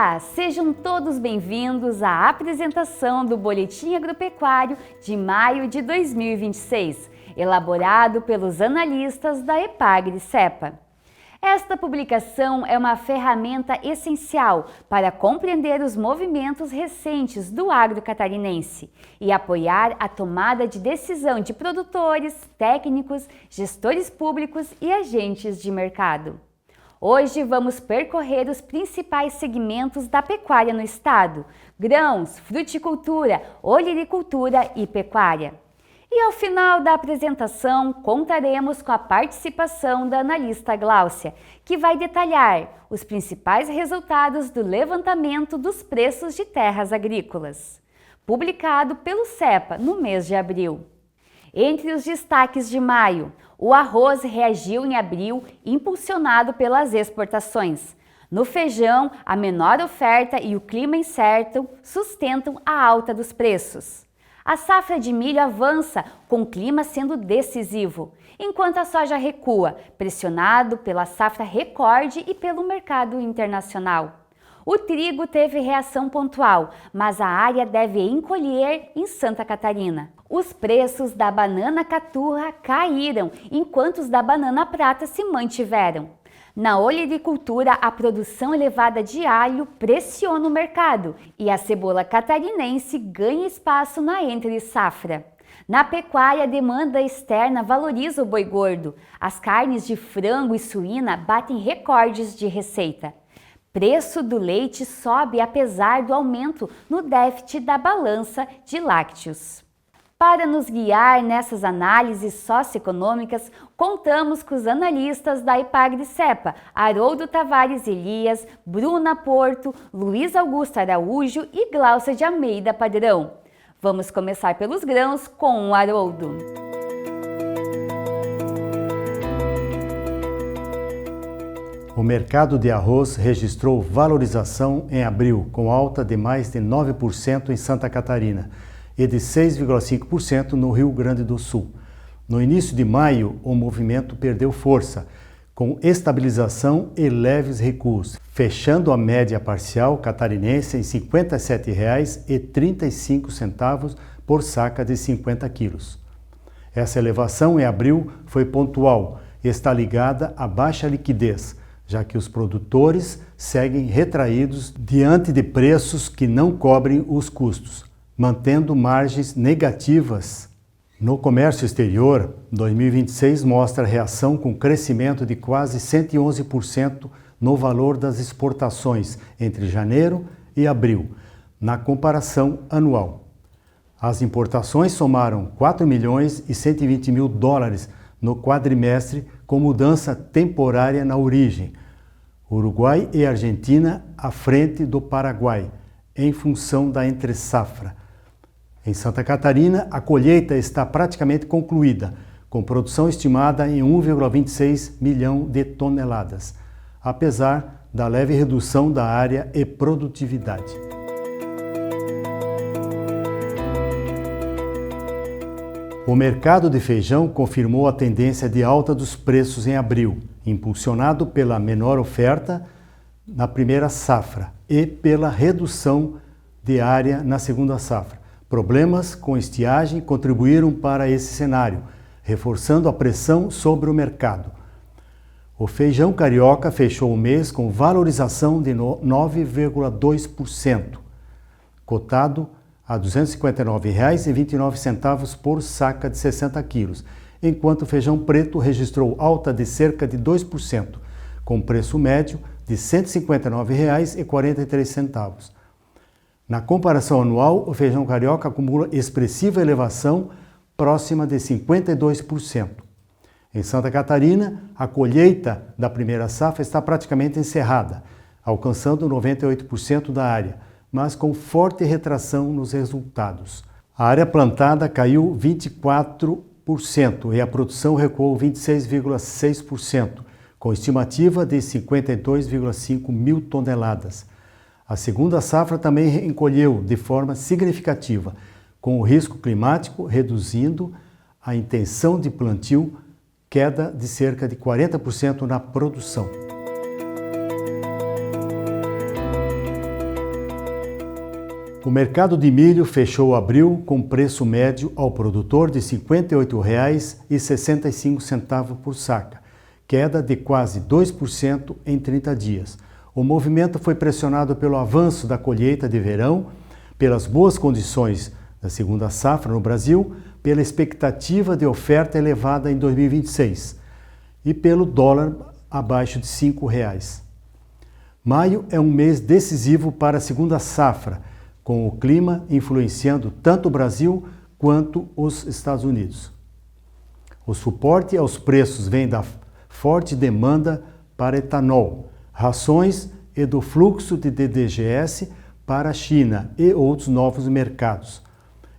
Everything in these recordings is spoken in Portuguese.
Olá, sejam todos bem-vindos à apresentação do Boletim Agropecuário de maio de 2026, elaborado pelos analistas da Epagri-Cepa. Esta publicação é uma ferramenta essencial para compreender os movimentos recentes do agro catarinense e apoiar a tomada de decisão de produtores, técnicos, gestores públicos e agentes de mercado. Hoje vamos percorrer os principais segmentos da pecuária no estado: grãos, fruticultura, olericultura e pecuária. E ao final da apresentação, contaremos com a participação da analista Gláucia, que vai detalhar os principais resultados do levantamento dos preços de terras agrícolas, publicado pelo Cepa no mês de abril. Entre os destaques de maio, o arroz reagiu em abril, impulsionado pelas exportações. No feijão, a menor oferta e o clima incerto sustentam a alta dos preços. A safra de milho avança, com o clima sendo decisivo, enquanto a soja recua, pressionado pela safra recorde e pelo mercado internacional. O trigo teve reação pontual, mas a área deve encolher em Santa Catarina. Os preços da banana caturra caíram, enquanto os da banana prata se mantiveram. Na olericultura, a produção elevada de alho pressiona o mercado e a cebola catarinense ganha espaço na entre-safra. Na pecuária, a demanda externa valoriza o boi gordo. As carnes de frango e suína batem recordes de receita. Preço do leite sobe apesar do aumento no déficit da balança de lácteos. Para nos guiar nessas análises socioeconômicas, contamos com os analistas da Epagri-Cepa, Haroldo Tavares Elias, Bruna Porto, Luiz Augusto Araújo e Gláucia de Almeida Padrão. Vamos começar pelos grãos com o Haroldo. O mercado de arroz registrou valorização em abril, com alta de mais de 9% em Santa Catarina e de 6,5% no Rio Grande do Sul. No início de maio, o movimento perdeu força, com estabilização e leves recuos, fechando a média parcial catarinense em R$ 57,35 por saca de 50 quilos. Essa elevação em abril foi pontual e está ligada à baixa liquidez, já que os produtores seguem retraídos diante de preços que não cobrem os custos, mantendo margens negativas. No comércio exterior, 2026 mostra reação com crescimento de quase 111% no valor das exportações entre janeiro e abril, na comparação anual. As importações somaram 4 milhões e 120 mil dólares no quadrimestre, com mudança temporária na origem. Uruguai e Argentina à frente do Paraguai, em função da entre-safra. Em Santa Catarina, a colheita está praticamente concluída, com produção estimada em 1,26 milhão de toneladas, apesar da leve redução da área e produtividade. O mercado de feijão confirmou a tendência de alta dos preços em abril, impulsionado pela menor oferta na primeira safra e pela redução de área na segunda safra. Problemas com estiagem contribuíram para esse cenário, reforçando a pressão sobre o mercado. O feijão carioca fechou o mês com valorização de 9,2%, cotado a R$ 259,29 por saca de 60 quilos, enquanto o feijão preto registrou alta de cerca de 2%, com preço médio de R$ 159,43. Na comparação anual, o feijão carioca acumula expressiva elevação, próxima de 52%. Em Santa Catarina, a colheita da primeira safra está praticamente encerrada, alcançando 98% da área, mas com forte retração nos resultados. A área plantada caiu 24% e a produção recuou 26,6%, com estimativa de 52,5 mil toneladas. A segunda safra também encolheu de forma significativa, com o risco climático reduzindo a intenção de plantio, queda de cerca de 40% na produção. O mercado de milho fechou abril com preço médio ao produtor de R$ 58,65 por saca, queda de quase 2% em 30 dias. O movimento foi pressionado pelo avanço da colheita de verão, pelas boas condições da segunda safra no Brasil, pela expectativa de oferta elevada em 2026 e pelo dólar abaixo de R$ 5. Maio é um mês decisivo para a segunda safra, com o clima influenciando tanto o Brasil quanto os Estados Unidos. O suporte aos preços vem da forte demanda para etanol, rações e do fluxo de DDGS para a China e outros novos mercados.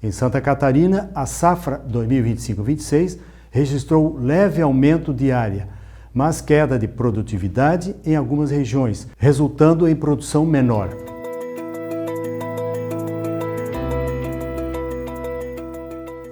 Em Santa Catarina, a safra 2025-26 registrou leve aumento de área, mas queda de produtividade em algumas regiões, resultando em produção menor.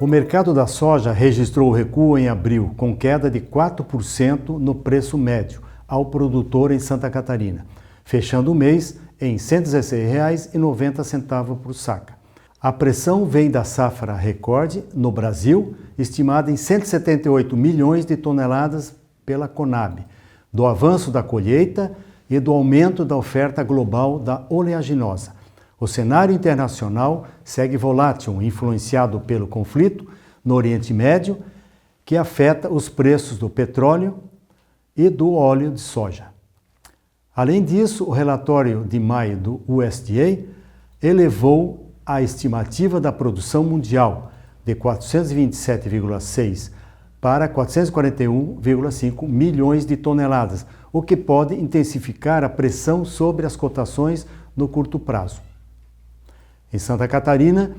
O mercado da soja registrou recuo em abril, com queda de 4% no preço médio ao produtor em Santa Catarina, fechando o mês em R$ 116,90 por saca. A pressão vem da safra recorde no Brasil, estimada em 178 milhões de toneladas pela Conab, do avanço da colheita e do aumento da oferta global da oleaginosa. O cenário internacional segue volátil, influenciado pelo conflito no Oriente Médio, que afeta os preços do petróleo e do óleo de soja. Além disso, o relatório de maio do USDA elevou a estimativa da produção mundial de 427,6 para 441,5 milhões de toneladas, o que pode intensificar a pressão sobre as cotações no curto prazo. Em Santa Catarina,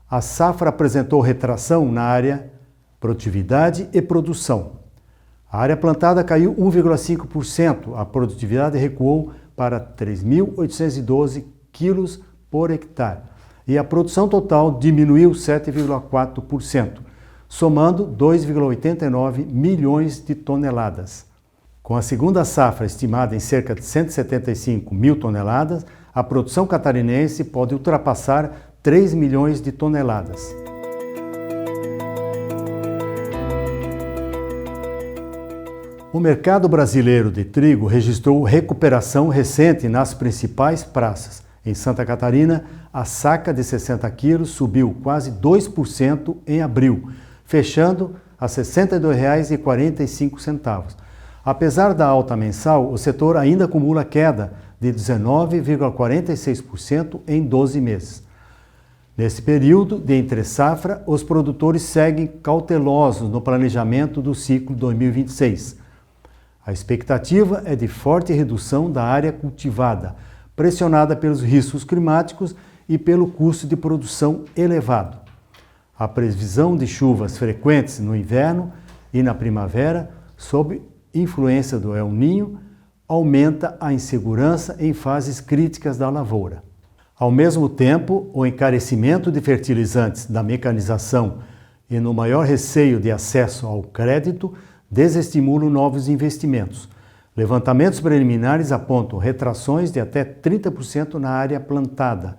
a safra apresentou retração na área produtividade e produção. A área plantada caiu 1,5%, a produtividade recuou para 3.812 quilos por hectare e a produção total diminuiu 7,4%, somando 2,89 milhões de toneladas. Com a segunda safra estimada em cerca de 175 mil toneladas, a produção catarinense pode ultrapassar 3 milhões de toneladas. O mercado brasileiro de trigo registrou recuperação recente nas principais praças. Em Santa Catarina, a saca de 60 quilos subiu quase 2% em abril, fechando a R$ 62,45. Apesar da alta mensal, o setor ainda acumula queda de 19,46% em 12 meses. Nesse período de entre-safra, os produtores seguem cautelosos no planejamento do ciclo 2026. A expectativa é de forte redução da área cultivada, pressionada pelos riscos climáticos e pelo custo de produção elevado. A previsão de chuvas frequentes no inverno e na primavera, sob influência do El Niño, aumenta a insegurança em fases críticas da lavoura. Ao mesmo tempo, o encarecimento de fertilizantes, da mecanização e no maior receio de acesso ao crédito desestimulam novos investimentos. Levantamentos preliminares apontam retrações de até 30% na área plantada,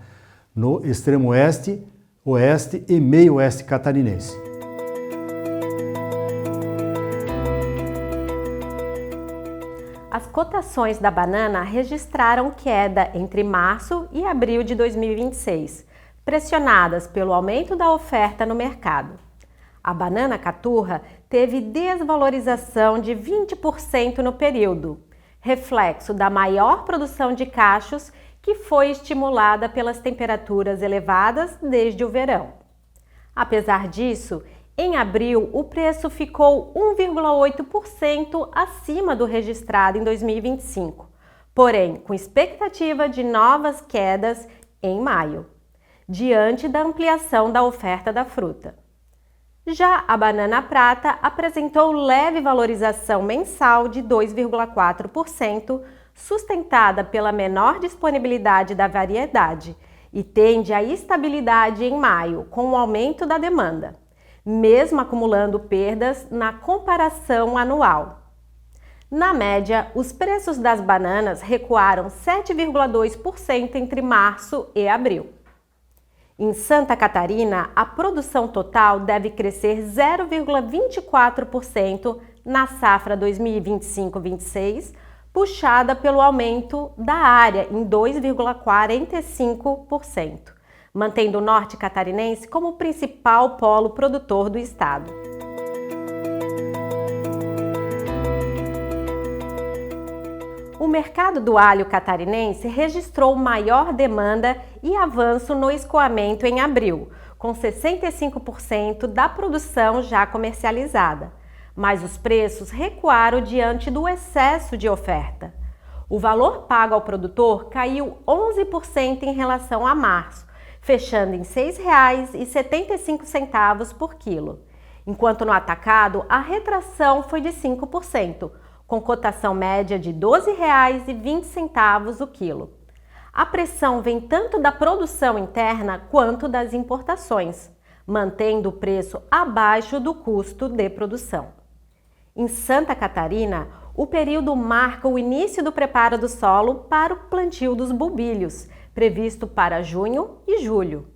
no extremo oeste, oeste e meio oeste catarinense. As cotações da banana registraram queda entre março e abril de 2026, pressionadas pelo aumento da oferta no mercado. A banana caturra teve desvalorização de 20% no período, reflexo da maior produção de cachos que foi estimulada pelas temperaturas elevadas desde o verão. Apesar disso, em abril, o preço ficou 1,8% acima do registrado em 2025, porém com expectativa de novas quedas em maio, diante da ampliação da oferta da fruta. Já a banana prata apresentou leve valorização mensal de 2,4%, sustentada pela menor disponibilidade da variedade, e tende à estabilidade em maio, com o aumento da demanda, mesmo acumulando perdas na comparação anual. Na média, os preços das bananas recuaram 7,2% entre março e abril. Em Santa Catarina, a produção total deve crescer 0,24% na safra 2025-26, puxada pelo aumento da área em 2,45%, mantendo o norte catarinense como o principal polo produtor do estado. O mercado do alho catarinense registrou maior demanda e avanço no escoamento em abril, com 65% da produção já comercializada. Mas os preços recuaram diante do excesso de oferta. O valor pago ao produtor caiu 11% em relação a março, fechando em R$ 6,75 por quilo, enquanto no atacado a retração foi de 5%, com cotação média de R$ 12,20 o quilo. A pressão vem tanto da produção interna quanto das importações, mantendo o preço abaixo do custo de produção. Em Santa Catarina, o período marca o início do preparo do solo para o plantio dos bulbilhos, previsto para junho e julho,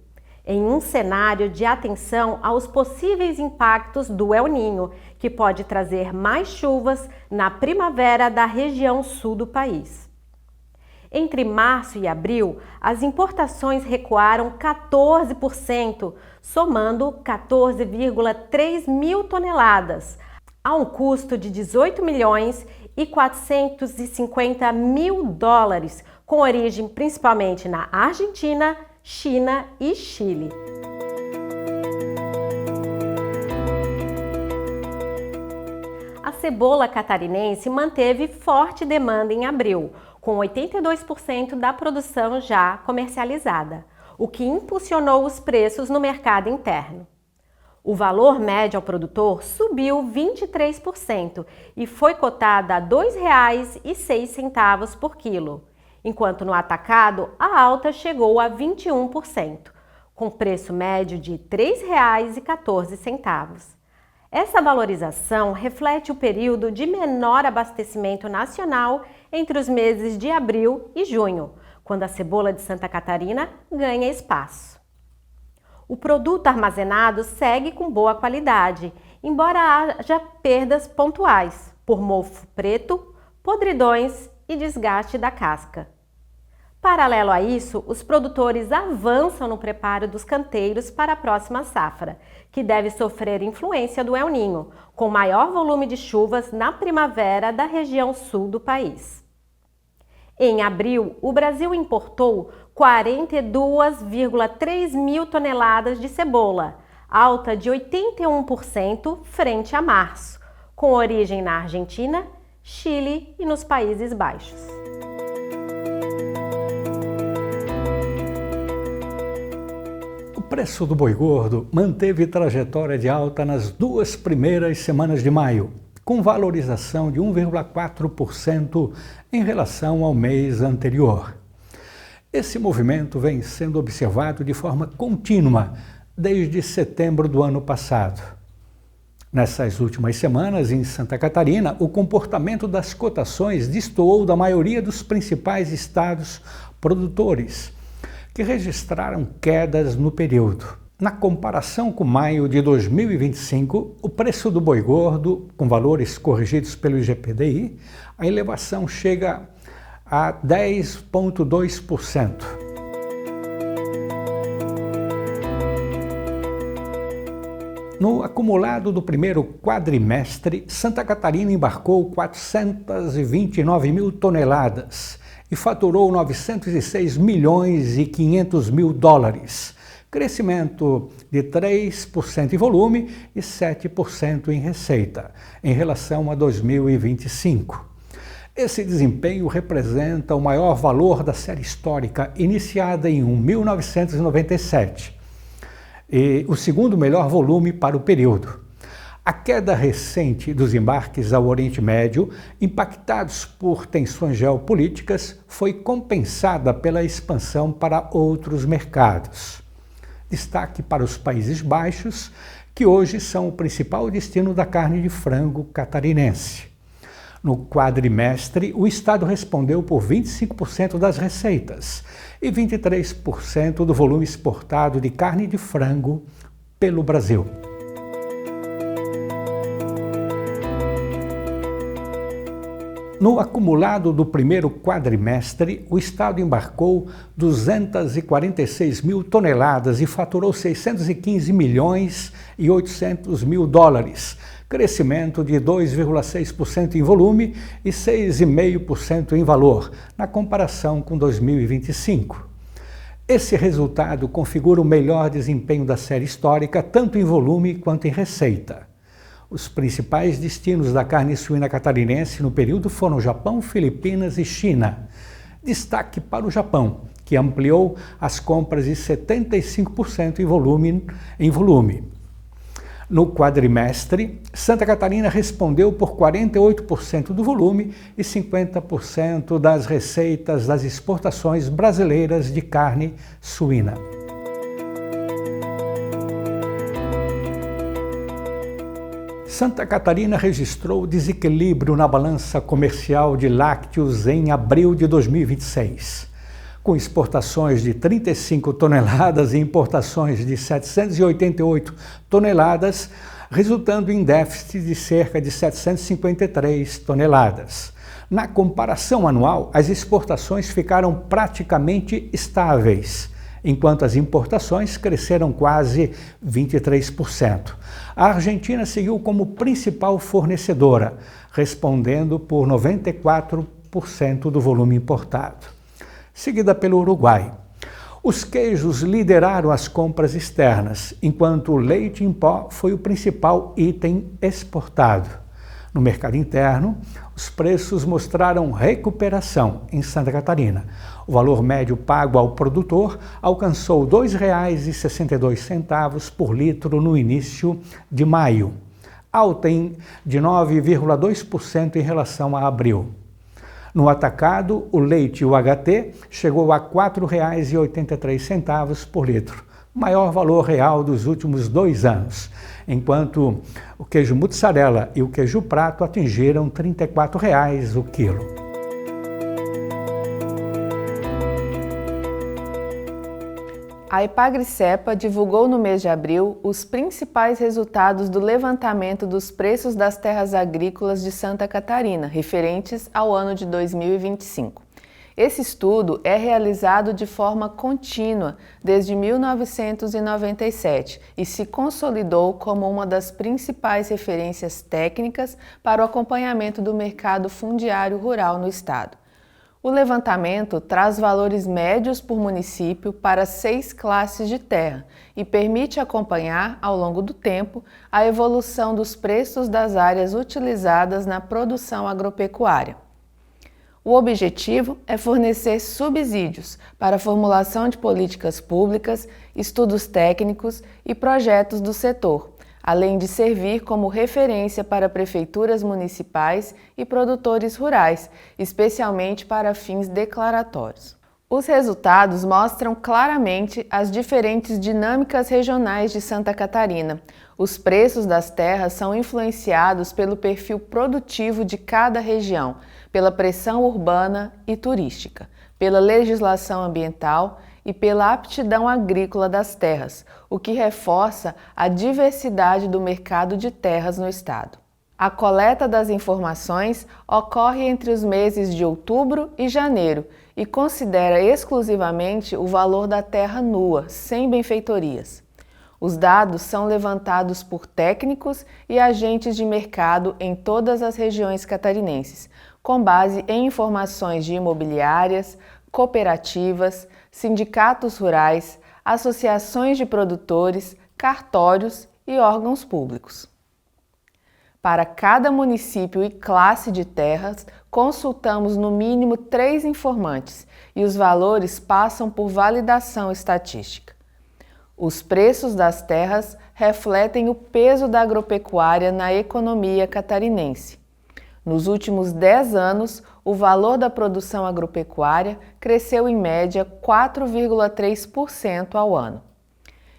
em um cenário de atenção aos possíveis impactos do El Niño, que pode trazer mais chuvas na primavera da região sul do país. Entre março e abril, as importações recuaram 14%, somando 14,3 mil toneladas, a um custo de 18 milhões e 450 mil dólares, com origem principalmente na Argentina, China e Chile. A cebola catarinense manteve forte demanda em abril, com 82% da produção já comercializada, o que impulsionou os preços no mercado interno. O valor médio ao produtor subiu 23% e foi cotada a R$ 2,06 por quilo, enquanto no atacado a alta chegou a 21%, com preço médio de R$ 3,14. Essa valorização reflete o período de menor abastecimento nacional entre os meses de abril e junho, quando a cebola de Santa Catarina ganha espaço. O produto armazenado segue com boa qualidade, embora haja perdas pontuais por mofo preto, podridões e desgaste da casca. Paralelo a isso, os produtores avançam no preparo dos canteiros para a próxima safra, que deve sofrer influência do El Niño, com maior volume de chuvas na primavera da região sul do país. Em abril, o Brasil importou 42,3 mil toneladas de cebola, alta de 81% frente a março, com origem na Argentina, Chile e nos Países Baixos. O preço do boi gordo manteve trajetória de alta nas duas primeiras semanas de maio, com valorização de 1,4% em relação ao mês anterior. Esse movimento vem sendo observado de forma contínua desde setembro do ano passado. Nessas últimas semanas, em Santa Catarina, o comportamento das cotações destoou da maioria dos principais estados produtores, que registraram quedas no período. Na comparação com maio de 2025, o preço do boi gordo, com valores corrigidos pelo IGPDI, a elevação chega a 10,2%. No acumulado do primeiro quadrimestre, Santa Catarina embarcou 429 mil toneladas e faturou 906 milhões e 500 mil dólares, crescimento de 3% em volume e 7% em receita, em relação a 2025. Esse desempenho representa o maior valor da série histórica, iniciada em 1997, e o segundo melhor volume para o período. A queda recente dos embarques ao Oriente Médio, impactados por tensões geopolíticas, foi compensada pela expansão para outros mercados. Destaque para os Países Baixos, que hoje são o principal destino da carne de frango catarinense. No quadrimestre, o Estado respondeu por 25% das receitas e 23% do volume exportado de carne de frango pelo Brasil. No acumulado do primeiro quadrimestre, o Estado embarcou 246 mil toneladas e faturou 615 milhões e 800 mil dólares, crescimento de 2,6% em volume e 6,5% em valor, na comparação com 2025. Esse resultado configura o melhor desempenho da série histórica, tanto em volume quanto em receita. Os principais destinos da carne suína catarinense no período foram Japão, Filipinas e China. Destaque para o Japão, que ampliou as compras de 75% em volume. No quadrimestre, Santa Catarina respondeu por 48% do volume e 50% das receitas das exportações brasileiras de carne suína. Santa Catarina registrou desequilíbrio na balança comercial de lácteos em abril de 2026, com exportações de 35 toneladas e importações de 788 toneladas, resultando em déficit de cerca de 753 toneladas. Na comparação anual, as exportações ficaram praticamente estáveis, enquanto as importações cresceram quase 23%. A Argentina seguiu como principal fornecedora, respondendo por 94% do volume importado, seguida pelo Uruguai. Os queijos lideraram as compras externas, enquanto o leite em pó foi o principal item exportado. No mercado interno, os preços mostraram recuperação em Santa Catarina. O valor médio pago ao produtor alcançou R$ 2,62 por litro no início de maio, alta de 9,2% em relação a abril. No atacado, o leite UHT chegou a R$ 4,83 por litro, maior valor real dos últimos 2 anos, enquanto o queijo mussarela e o queijo prato atingiram R$ 34,00 o quilo. A Epagri-Cepa divulgou no mês de abril os principais resultados do levantamento dos preços das terras agrícolas de Santa Catarina, referentes ao ano de 2025. Esse estudo é realizado de forma contínua desde 1997 e se consolidou como uma das principais referências técnicas para o acompanhamento do mercado fundiário rural no estado. O levantamento traz valores médios por município para 6 classes de terra e permite acompanhar, ao longo do tempo, a evolução dos preços das áreas utilizadas na produção agropecuária. O objetivo é fornecer subsídios para a formulação de políticas públicas, estudos técnicos e projetos do setor, além de servir como referência para prefeituras municipais e produtores rurais, especialmente para fins declaratórios. Os resultados mostram claramente as diferentes dinâmicas regionais de Santa Catarina. Os preços das terras são influenciados pelo perfil produtivo de cada região, pela pressão urbana e turística, pela legislação ambiental e pela aptidão agrícola das terras, o que reforça a diversidade do mercado de terras no estado. A coleta das informações ocorre entre os meses de outubro e janeiro e considera exclusivamente o valor da terra nua, sem benfeitorias. Os dados são levantados por técnicos e agentes de mercado em todas as regiões catarinenses, com base em informações de imobiliárias, cooperativas, sindicatos rurais, associações de produtores, cartórios e órgãos públicos. Para cada município e classe de terras, consultamos no mínimo 3 informantes e os valores passam por validação estatística. Os preços das terras refletem o peso da agropecuária na economia catarinense. Nos últimos 10 anos, o valor da produção agropecuária cresceu em média 4,3% ao ano.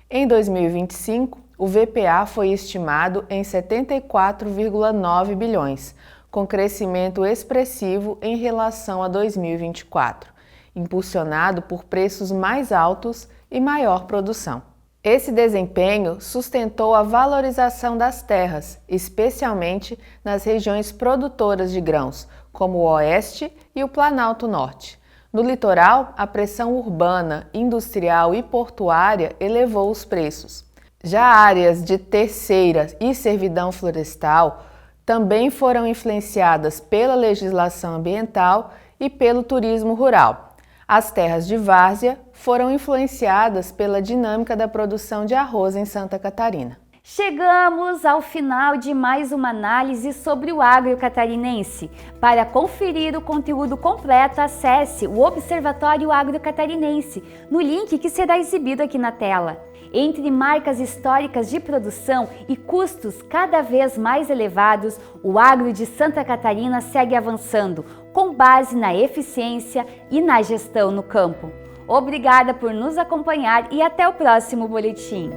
Em 2025, o VPA foi estimado em 74,9 bilhões, com crescimento expressivo em relação a 2024, impulsionado por preços mais altos e maior produção. Esse desempenho sustentou a valorização das terras, especialmente nas regiões produtoras de grãos, como o Oeste e o Planalto Norte. No litoral, a pressão urbana, industrial e portuária elevou os preços. Já áreas de terceira e servidão florestal também foram influenciadas pela legislação ambiental e pelo turismo rural. As terras de várzea foram influenciadas pela dinâmica da produção de arroz em Santa Catarina. Chegamos ao final de mais uma análise sobre o agro catarinense. Para conferir o conteúdo completo, acesse o Observatório Agro Catarinense, no link que será exibido aqui na tela. Entre marcas históricas de produção e custos cada vez mais elevados, o agro de Santa Catarina segue avançando, com base na eficiência e na gestão no campo. Obrigada por nos acompanhar e até o próximo boletim.